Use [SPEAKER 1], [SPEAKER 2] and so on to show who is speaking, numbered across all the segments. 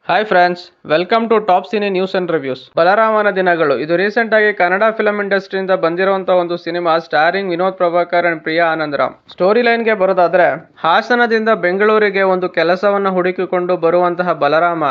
[SPEAKER 1] Hi friends, welcome to top cine news and reviews. ಬಲರಾಮನ ದಿನಗಳು ಇದು ರೀಸೆಂಟ್ ಆಗಿ ಕನ್ನಡ ಫಿಲಂ ಇಂಡಸ್ಟ್ರಿಯಿಂದ ಬಂದಿರುವಂತಹ ಒಂದು cinema ಸ್ಟಾರಿಂಗ್ Vinod Prabhakar and Priya Anandaram. Story ಲೈನ್ಗೆ ಬರೋದಾದ್ರೆ, ಹಾಸನದಿಂದ ಬೆಂಗಳೂರಿಗೆ ಒಂದು ಕೆಲಸವನ್ನು ಹುಡುಕಿಕೊಂಡು ಬರುವಂತಹ ಬಲರಾಮ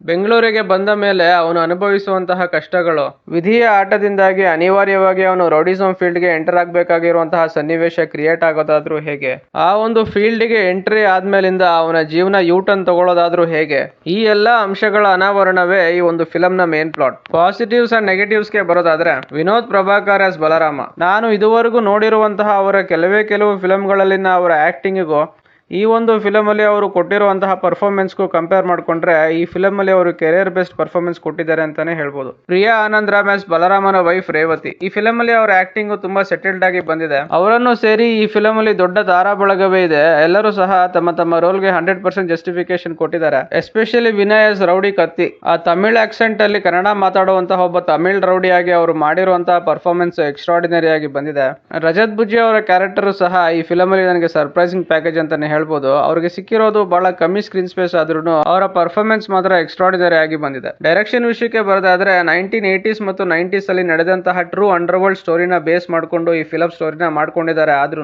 [SPEAKER 1] ಬೆಂಗಳೂರಿಗೆ ಬಂದ ಮೇಲೆ ಅವನು ಅನುಭವಿಸುವಂತಹ ಕಷ್ಟಗಳು, ವಿಧಿಯ ಆಟದಿಂದಾಗಿ ಅನಿವಾರ್ಯವಾಗಿ ಅವನು ರೌಡಿಸಂ ಫೀಲ್ಡ್ಗೆ ಎಂಟರ್ ಆಗಬೇಕಾಗಿರುವಂತಹ ಸನ್ನಿವೇಶ ಕ್ರಿಯೇಟ್ ಆಗೋದಾದ್ರೂ ಹೇಗೆ, ಆ ಒಂದು ಫೀಲ್ಡ್ಗೆ ಎಂಟ್ರಿ ಆದ್ಮೇಲಿಂದ ಅವನ ಜೀವನ ಯೂಟರ್ನ್ ತಗೊಳ್ಳೋದಾದ್ರೂ ಹೇಗೆ, ಈ ಎಲ್ಲಾ ಅಂಶಗಳ ಅನಾವರಣವೇ ಈ ಒಂದು ಫಿಲಂನ ಮೇನ್ ಪ್ಲಾಟ್. ಪಾಸಿಟಿವ್ಸ್ ಅಂಡ್ ನೆಗೆಟಿವ್ಸ್ಗೆ ಬರೋದಾದ್ರೆ, ವಿನೋದ್ ಪ್ರಭಾಕರ್ ಆಸ್ ಬಲರಾಮ, ನಾನು ಇದುವರೆಗೂ ನೋಡಿರುವಂತಹ ಅವರ ಕೆಲವು ಫಿಲಂಗಳಲ್ಲಿನ ಅವರ ಆಕ್ಟಿಂಗಿಗೂ ಈ ಒಂದು ಫಿಲಮಲ್ಲಿ ಅವರು ಕೊಟ್ಟಿರುವಂತಹ ಪರ್ಫಾರ್ಮೆನ್ಸ್ಗೂ ಕಂಪೇರ್ ಮಾಡ್ಕೊಂಡ್ರೆ ಈ ಫಿಲಮಲ್ಲಿ ಅವರು ಕೆರಿಯರ್ ಬೆಸ್ಟ್ ಪರ್ಫಾರ್ಮೆನ್ಸ್ ಕೊಟ್ಟಿದ್ದಾರೆ ಅಂತಾನೆ ಹೇಳ್ಬೋದು. ಪ್ರಿಯಾ ಆನಂದರಾಮ್ ಆಸ್ ಬಲರಾಮನ ವೈಫ್ ರೇವತಿ, ಈ ಫಿಲಮಲ್ಲಿ ಅವರ ಆಕ್ಟಿಂಗ್ ತುಂಬಾ ಸೆಟಲ್ಡ್ ಆಗಿ ಬಂದಿದೆ. ಅವರನ್ನು ಸೇರಿ ಈ ಫಿಲಮಲ್ಲಿ ದೊಡ್ಡ ತಾರಾ ಬಳಗವೇ ಇದೆ. ಎಲ್ಲರೂ ಸಹ ತಮ್ಮ ತಮ್ಮ ರೋಲ್ಗೆ 100% ಜಸ್ಟಿಫಿಕೇಶನ್ ಕೊಟ್ಟಿದ್ದಾರೆ. ಎಸ್ಪೆಷಲಿ ವಿನಯ್ ಆಸ್ ರೌಡಿ ಕತ್ತಿ, ಆ ತಮಿಳ್ ಆಕ್ಸೆಂಟ್ ಅಲ್ಲಿ ಕನ್ನಡ ಮಾತಾಡುವಂತಹ ಒಬ್ಬ ತಮಿಳ್ ರೌಡಿ ಆಗಿ ಅವರು ಮಾಡಿರುವಂತಹ ಪರ್ಫಾರ್ಮೆನ್ಸ್ ಎಕ್ಸ್ಟ್ರಾರ್ಡಿನರಿ ಆಗಿ ಬಂದಿದೆ. ರಜತ್ ಬುಜ್ಜಿ ಅವರ ಕ್ಯಾರೆಕ್ಟರ್ ಸಹ ಈ ಫಿಲಮಲ್ಲಿ ನನಗೆ ಸರ್ಪ್ರೈಸಿಂಗ್ ಪ್ಯಾಕೇಜ್ ಅಂತಾನೆ ಹೇಳ್ಬೋದು. ಅವ್ರಿಗೆ ಸಿಕ್ಕಿರೋದು ಬಹಳ ಕಮ್ಮಿ ಸ್ಕ್ರೀನ್ ಸ್ಪೇಸ್ ಆದ್ರೂ ಅವರ ಪರ್ಫಾರ್ಮೆನ್ಸ್ ಮಾತ್ರ ಎಕ್ಸ್ಟ್ರಾರ್ಡಿನರಿ ಆಗಿ ಬಂದಿದೆ. ಡೈರೆಕ್ಷನ್ ವಿಷಯಕ್ಕೆ ಬರೋದಾದ್ರೆ, 1980s ಮತ್ತು 90s ಅಲ್ಲಿ ನಡೆದಂತಹ ಟ್ರೂ ಅಂಡರ್ ವರ್ಲ್ಡ್ ಸ್ಟೋರಿನ ಬೇಸ್ ಮಾಡಿಕೊಂಡು ಈ ಫಿಲಂ ಸ್ಟೋರಿನ ಮಾಡ್ಕೊಂಡಿದ್ದಾರೆ. ಆದ್ರೂ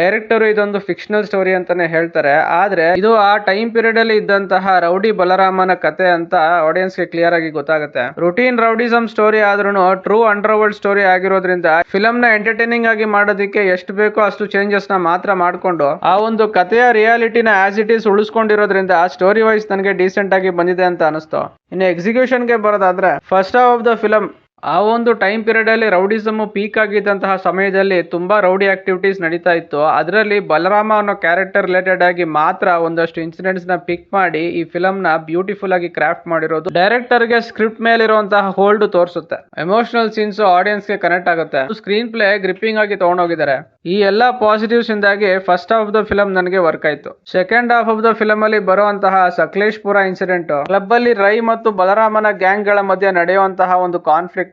[SPEAKER 1] ಡೈರೆಕ್ಟರ್ ಇದೊಂದು ಫಿಕ್ಷನಲ್ ಸ್ಟೋರಿ ಅಂತಾನೆ ಹೇಳ್ತಾರೆ. ಆದ್ರೆ ಇದು ಆ ಟೈಮ್ ಪೀರಿಯಡ್ ಅಲ್ಲಿ ಇದ್ದಂತಹ ರೌಡಿ ಬಲರಾಮನ ಕತೆ ಅಂತ ಆಡಿಯನ್ಸ್ ಗೆ ಕ್ಲಿಯರ್ ಆಗಿ ಗೊತ್ತಾಗುತ್ತೆ. ರುಟೀನ್ ರೌಡಿಸಂ ಸ್ಟೋರಿ ಆದ್ರೂ ಟ್ರೂ ಅಂಡರ್ ವರ್ಲ್ಡ್ ಸ್ಟೋರಿ ಆಗಿರೋದ್ರಿಂದ ಫಿಲಂ ನ ಎಂಟರ್ಟೈನಿಂಗ್ ಆಗಿ ಮಾಡೋದಕ್ಕೆ ಎಷ್ಟು ಬೇಕೋ ಅಷ್ಟು ಚೇಂಜಸ್ ನ ಮಾತ್ರ ಮಾಡ್ಕೊಂಡು ಆ ಒಂದು ಕಥೆಯ ರಿಯಾಲಿಟಿನ ಆಸ್ ಇಟ್ ಈಸ್ ಉಳಿಸ್ಕೊಂಡಿರೋದ್ರಿಂದ ಸ್ಟೋರಿ ವೈಸ್ ನನಗೆ ಡೀಸೆಂಟ್ ಆಗಿ ಬಂದಿದೆ ಅಂತ ಅನಿಸ್ತು. ಇನ್ನು ಎಕ್ಸಿಕ್ಯೂಷನ್ ಗೆ ಬರೋದಾದ್ರೆ, first half of the film ಆ ಒಂದು ಟೈಮ್ ಪೀರಿಯಡ್ ಅಲ್ಲಿ ರೌಡಿಸಮ್ ಪೀಕ್ ಆಗಿದ್ದಂತಹ ಸಮಯದಲ್ಲಿ ತುಂಬಾ ರೌಡಿ ಆಕ್ಟಿವಿಟೀಸ್ ನಡೀತಾ ಇತ್ತು. ಅದರಲ್ಲಿ ಬಲರಾಮ ಅನ್ನೋ ಕ್ಯಾರೆಕ್ಟರ್ ರಿಲೇಟೆಡ್ ಆಗಿ ಮಾತ್ರ ಒಂದಷ್ಟು ಇನ್ಸಿಡೆಂಟ್ಸ್ ನ ಪಿಕ್ ಮಾಡಿ ಈ ಫಿಲಂ ನ ಬ್ಯೂಟಿಫುಲ್ ಆಗಿ ಕ್ರಾಫ್ಟ್ ಮಾಡಿರೋದು ಡೈರೆಕ್ಟರ್ ಗೆ ಸ್ಕ್ರಿಪ್ಟ್ ಮೇಲಿರುವಂತಹ ಹೋಲ್ಡ್ ತೋರಿಸುತ್ತೆ. ಎಮೋಷನಲ್ ಸೀನ್ಸ್ ಆಡಿಯನ್ಸ್ ಗೆ ಕನೆಕ್ಟ್ ಆಗುತ್ತೆ. ಸ್ಕ್ರೀನ್ ಪ್ಲೇ ಗ್ರಿಪ್ಪಿಂಗ್ ಆಗಿ ತಗೊಂಡೋಗಿದ್ದಾರೆ. ಈ ಎಲ್ಲಾ ಪಾಸಿಟಿವ್ಸ್ ಇಂದಾಗಿ first half of the film ನನಗೆ ವರ್ಕ್ ಆಯ್ತು. Second half of the film ಅಲ್ಲಿ ಬರುವಂತಹ ಸಕಲೇಶ್ಪುರ ಇನ್ಸಿಡೆಂಟ್, ಕ್ಲಬ್ ಅಲ್ಲಿ ರೈ ಮತ್ತು ಬಲರಾಮನ ಗ್ಯಾಂಗ್ ಗಳ ಮಧ್ಯೆ ನಡೆಯುವಂತಹ ಒಂದು ಕಾನ್ಫ್ಲಿಕ್ಟ್,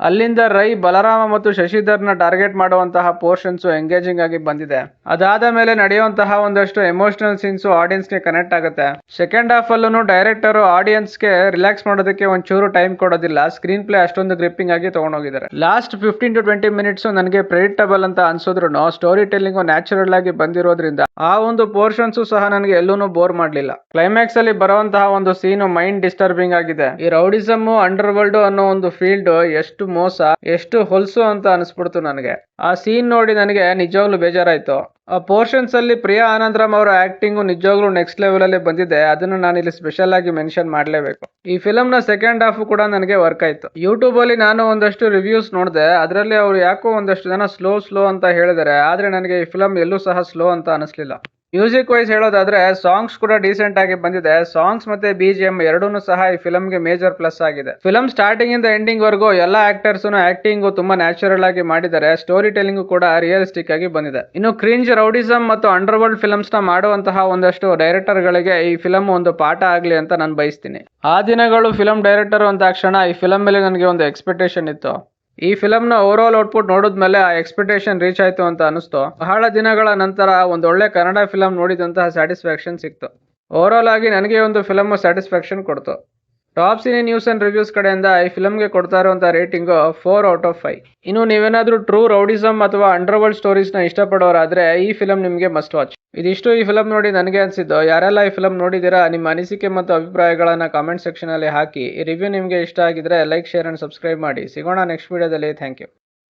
[SPEAKER 1] ಅಲ್ಲಿಂದ ರೈ ಬಲರಾಮ ಮತ್ತು ಶಶಿಧರ್ ನ ಟಾರ್ಗೆಟ್ ಮಾಡುವಂತಹ ಪೋರ್ಷನ್ಸ್ ಎಂಗೇಜಿಂಗ್ ಆಗಿ ಬಂದಿದೆ. ಅದಾದ ಮೇಲೆ ನಡೆಯುವಂತಹ ಒಂದಷ್ಟು ಎಮೋಷನಲ್ ಸೀನ್ಸ್ ಆಡಿಯನ್ಸ್ ಗೆ ಕನೆಕ್ಟ್ ಆಗುತ್ತೆ. ಸೆಕೆಂಡ್ ಹಾಫ್ ಅಲ್ಲೂ ಡೈರೆಕ್ಟರ್ ಆಡಿಯನ್ಸ್ ಗೆ ರಿಲ್ಯಾಕ್ಸ್ ಮಾಡೋದಕ್ಕೆ ಒಂಚೂರು ಟೈಮ್ ಕೊಡೋದಿಲ್ಲ. ಸ್ಕ್ರೀನ್ ಪ್ಲೇ ಅಷ್ಟೊಂದು ಗ್ರಿಪ್ಪಿಂಗ್ ಆಗಿ ತಗೊಂಡೋಗಿದ್ದಾರೆ. ಲಾಸ್ಟ್ 15 to 20 ಮಿನಿಟ್ಸ್ ನನಗೆ ಪ್ರೆಡಿಕ್ಟಬಲ್ ಅಂತ ಅನ್ಸೋದ್ರು ಸ್ಟೋರಿ ಟೆಲ್ಲಿಂಗ್ ನ್ಯಾಚುರಲ್ ಆಗಿ ಬಂದಿರೋದ್ರಿಂದ ಆ ಒಂದು ಪೋರ್ಷನ್ಸ್ ಸಹ ನನಗೆ ಎಲ್ಲೂ ಬೋರ್ ಮಾಡ್ಲಿಲ್ಲ. ಕ್ಲೈಮ್ಯಾಕ್ಸ್ ಅಲ್ಲಿ ಬರುವಂತಹ ಒಂದು ಸೀನ್ ಮೈಂಡ್ ಡಿಸ್ಟರ್ಬಿಂಗ್ ಆಗಿದೆ. ಈ ರೌಡಿಸಮ್ ಅಂಡರ್ ವರ್ಲ್ಡ್ ಅನ್ನೋ ಒಂದು ಫೀಲ್ಡ್ ಎಷ್ಟು ಮೋಸ, ಎಷ್ಟು ಹೊಲಸು ಅಂತ ಅನಿಸ್ಬಿಡ್ತು ನನಗೆ. ಆ ಸೀನ್ ನೋಡಿ ನನಗೆ ನಿಜವಾಗ್ಲೂ ಬೇಜಾರಾಯ್ತು. ಆ ಪೋರ್ಷನ್ಸ್ ಅಲ್ಲಿ ಪ್ರಿಯಾ ಆನಂದರಾಮ್ ಅವರ ಆಕ್ಟಿಂಗ್ ನಿಜವಾಗ್ಲೂ ನೆಕ್ಸ್ಟ್ ಲೆವೆಲ್ ಅಲ್ಲಿ ಬಂದಿದೆ. ಅದನ್ನು ನಾನು ಇಲ್ಲಿ ಸ್ಪೆಷಲ್ ಆಗಿ ಮೆನ್ಷನ್ ಮಾಡಲೇಬೇಕು. ಈ ಫಿಲಂ ನ ಸೆಕೆಂಡ್ ಹಾಫ್ ಕೂಡ ನನಗೆ ವರ್ಕ್ ಆಯ್ತು. ಯೂಟ್ಯೂಬ್ ಅಲ್ಲಿ ನಾನು ಒಂದಷ್ಟು ರಿವ್ಯೂಸ್ ನೋಡಿದೆ. ಅದರಲ್ಲಿ ಅವರು ಯಾಕೋ ಒಂದಷ್ಟು ಜನ ಸ್ಲೋ ಅಂತ ಹೇಳಿದ್ದಾರೆ. ಆದ್ರೆ ನನಗೆ ಈ ಫಿಲಂ ಎಲ್ಲೂ ಸಹ ಸ್ಲೋ ಅಂತ ಅನಿಸ್ಲಿಲ್ಲ. ಮ್ಯೂಸಿಕ್ ವೈಸ್ ಹೇಳೋದಾದ್ರೆ, ಸಾಂಗ್ಸ್ ಕೂಡ ಡೀಸೆಂಟ್ ಆಗಿ ಬಂದಿದೆ. ಸಾಂಗ್ಸ್ ಮತ್ತೆ BGM ಎರಡೂ ಸಹ ಈ ಫಿಲಂಗೆ ಮೇಜರ್ ಪ್ಲಸ್ ಆಗಿದೆ. ಫಿಲಂ ಸ್ಟಾರ್ಟಿಂಗ್ ಇಂದ ಎಂಡಿಂಗ್ ವರೆಗೂ ಎಲ್ಲಾ ಆಕ್ಟರ್ಸ್ ಆಕ್ಟಿಂಗ್ ತುಂಬಾ ನ್ಯಾಚುರಲ್ ಆಗಿ ಮಾಡಿದ್ದಾರೆ. ಸ್ಟೋರಿ ಟೆಲ್ಲಿಂಗ್ ಕೂಡ ರಿಯಲಿಸ್ಟಿಕ್ ಆಗಿ ಬಂದಿದೆ. ಇನ್ನು ಕ್ರಿಂಜ್ ರೌಡಿಸಂ ಮತ್ತು ಅಂಡರ್ ವರ್ಲ್ಡ್ ಫಿಲಮ್ಸ್ ನ ಮಾಡುವಂತಹ ಒಂದಷ್ಟು ಡೈರೆಕ್ಟರ್ ಗಳಿಗೆ ಈ ಫಿಲಂ ಒಂದು ಪಾಠ ಆಗ್ಲಿ ಅಂತ ನಾನು ಬಯಸ್ತೀನಿ. ಆ ದಿನಗಳು ಫಿಲಂ ಡೈರೆಕ್ಟರ್ ಅಂತ ತಕ್ಷಣ ಈ ಫಿಲಂ ಮೇಲೆ ನನಗೆ ಒಂದು ಎಕ್ಸ್ಪೆಕ್ಟೇಷನ್ ಇತ್ತು. ಈ ಫಿಲಂನ ಓವರ್ ಆಲ್ ಔಟ್ಪುಟ್ ನೋಡಿದ್ಮೇಲೆ ಆ ಎಕ್ಸ್ಪೆಕ್ಟೇಷನ್ ರೀಚ್ ಆಯ್ತು ಅಂತ ಅನಿಸ್ತು. ಬಹಳ ದಿನಗಳ ನಂತರ ಒಂದೊಳ್ಳೆ ಕನ್ನಡ ಫಿಲಂ ನೋಡಿದಂತಹ ಸ್ಯಾಟಿಸ್ಫ್ಯಾಕ್ಷನ್ ಸಿಕ್ತು. ಓವರ್ ಆಲ್ ಆಗಿ ನನಗೆ ಒಂದು ಫಿಲಂ ಸ್ಯಾಟಿಸ್ಫ್ಯಾಕ್ಷನ್ ಕೊಡ್ತು. Top cine news and reviews ಕಡೆಯಿಂದ ಈ ಫಿಲಂಗೆ ಕೊಡ್ತಾ ಇರುವಂತಹ ರೇಟಿಂಗ್ 4 out of 5. ಇನ್ನು ನೀವೇನಾದ್ರೂ ಟ್ರೂ ರೌಡಿಸಮ್ ಅಥವಾ ಅಂಡರ್ ವರ್ಲ್ಡ್ ಸ್ಟೋರೀಸ್ ನ ಇಷ್ಟಪಡೋರಾದ್ರೆ ಈ ಫಿಲಂ ನಿಮಗೆ ಮಸ್ಟ್ ವಾಚ್. ಇದಿಷ್ಟು ಈ ಫಿಲಂ ನೋಡಿ ನನಗೆ ಅನ್ಸಿದ್ದು. ಯಾರೆಲ್ಲ ಈ ಫಿಲಂ ನೋಡಿದೀರಾ, ನಿಮ್ಮ ಅನಿಸಿಕೆ ಮತ್ತು ಅಭಿಪ್ರಾಯಗಳನ್ನ ಕಾಮೆಂಟ್ ಸೆಕ್ಷನ್ ಅಲ್ಲಿ ಹಾಕಿ. ಈ ರಿವ್ಯೂ ನಿಮಗೆ ಇಷ್ಟ ಆಗಿದ್ರೆ ಲೈಕ್, ಶೇರ್ ಅಂಡ್ ಸಬ್ಸ್ಕ್ರೈಬ್ ಮಾಡಿ. ಸಿಗೋಣ ನೆಕ್ಸ್ಟ್ ವಿಡಿಯೋದಲ್ಲಿ. Thank you.